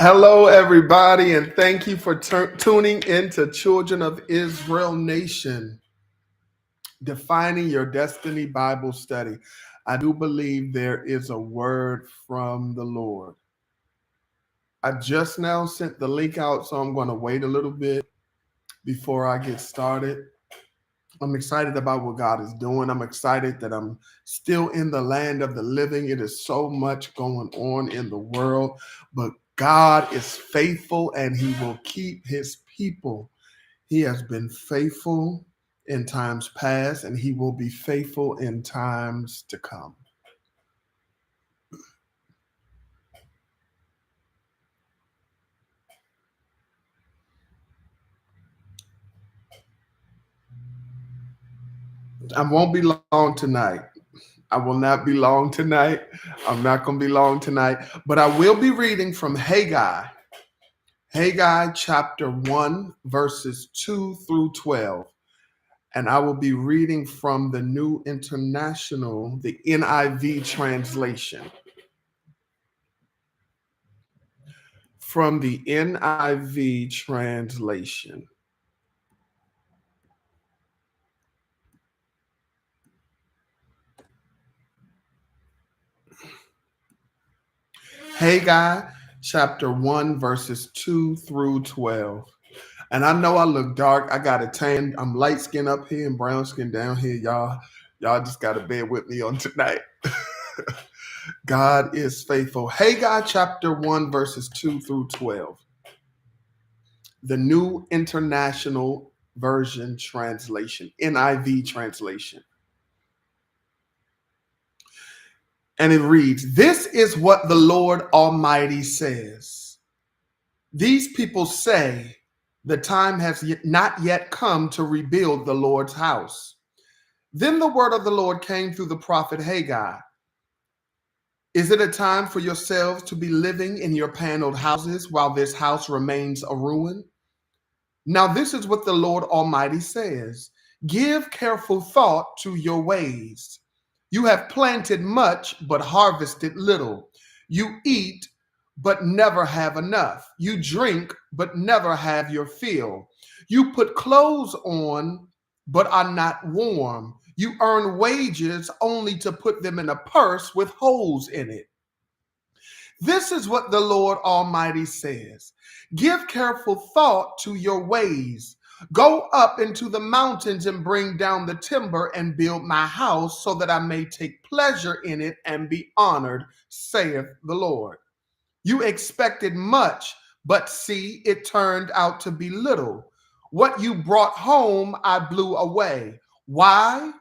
Hello, everybody, and thank you for tuning in to Children of Israel Nation, Defining Your Destiny Bible Study. I do believe there is a word from the Lord. I just now sent the link out, so I'm going to wait a little bit before I get started. I'm excited about what God is doing. I'm excited that I'm still in the land of the living. It is so much going on in the world, but God is faithful and he will keep his people. He has been faithful in times past and he will be faithful in times to come. I won't be long tonight. I will not be long tonight. I'm not going to be long tonight, but I will be reading from Haggai chapter 1, verses 2 through 12. And I will be reading from the New International, the NIV translation. From the NIV translation. Haggai chapter 1, verses 2 through 12. And I know I look dark. I got a tan. I'm light skin up here and brown skin down here. Y'all just got to bear with me on tonight. God is faithful. Haggai chapter 1, verses 2 through 12. The New International Version translation, NIV translation. And it reads, "This is what the Lord Almighty says. These people say, the time has not yet come to rebuild the Lord's house. Then the word of the Lord came through the prophet Haggai. Is it a time for yourselves to be living in your paneled houses while this house remains a ruin? Now this is what the Lord Almighty says. Give careful thought to your ways. You have planted much, but harvested little. You eat, but never have enough. You drink, but never have your fill. You put clothes on, but are not warm. You earn wages only to put them in a purse with holes in it. This is what the Lord Almighty says. Give careful thought to your ways. Go up into the mountains and bring down the timber and build my house so that I may take pleasure in it and be honored, saith the Lord. You expected much, but see, it turned out to be little. What you brought home, I blew away. Why?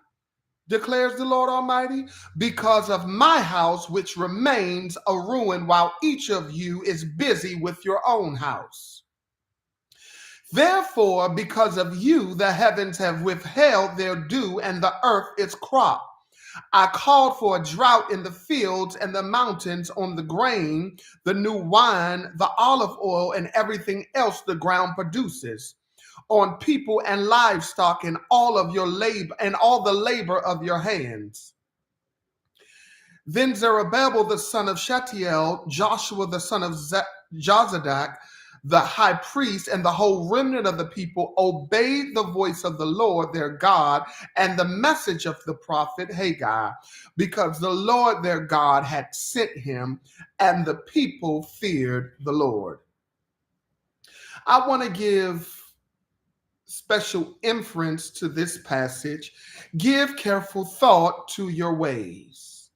Declares the Lord Almighty, because of my house, which remains a ruin while each of you is busy with your own house. Therefore, because of you, the heavens have withheld their dew and the earth its crop. I called for a drought in the fields and the mountains on the grain, the new wine, the olive oil, and everything else the ground produces, on people and livestock and all of your labor and all the labor of your hands. Then Zerubbabel the son of Shealtiel, Joshua the son of Jozadak, the high priest, and the whole remnant of the people obeyed the voice of the Lord their God and the message of the prophet Haggai, because the Lord their God had sent him, and the people feared the Lord." I want to give special inference to this passage. Give careful thought to your ways.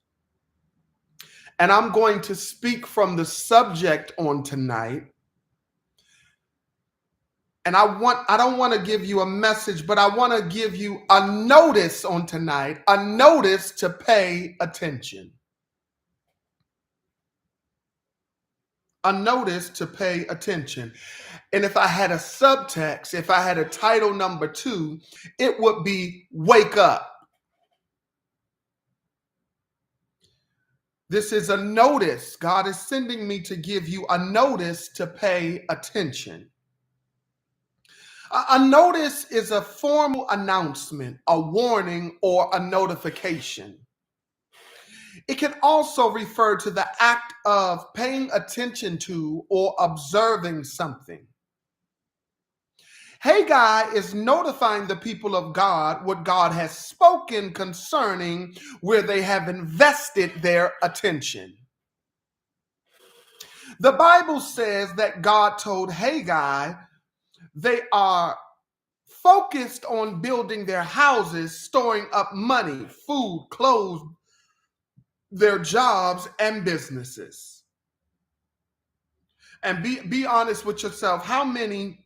And I'm going to speak from the subject on tonight. And I don't want to give you a message, but I want to give you a notice on tonight, a notice to pay attention. A notice to pay attention. And if I had a subtext, if I had a title number 2, it would be Wake Up. This is a notice. God is sending me to give you a notice to pay attention. A notice is a formal announcement, a warning, or a notification. It can also refer to the act of paying attention to or observing something. Haggai is notifying the people of God what God has spoken concerning where they have invested their attention. The Bible says that God told Haggai they are focused on building their houses, storing up money, food, clothes, their jobs, and businesses. And be honest with yourself. How many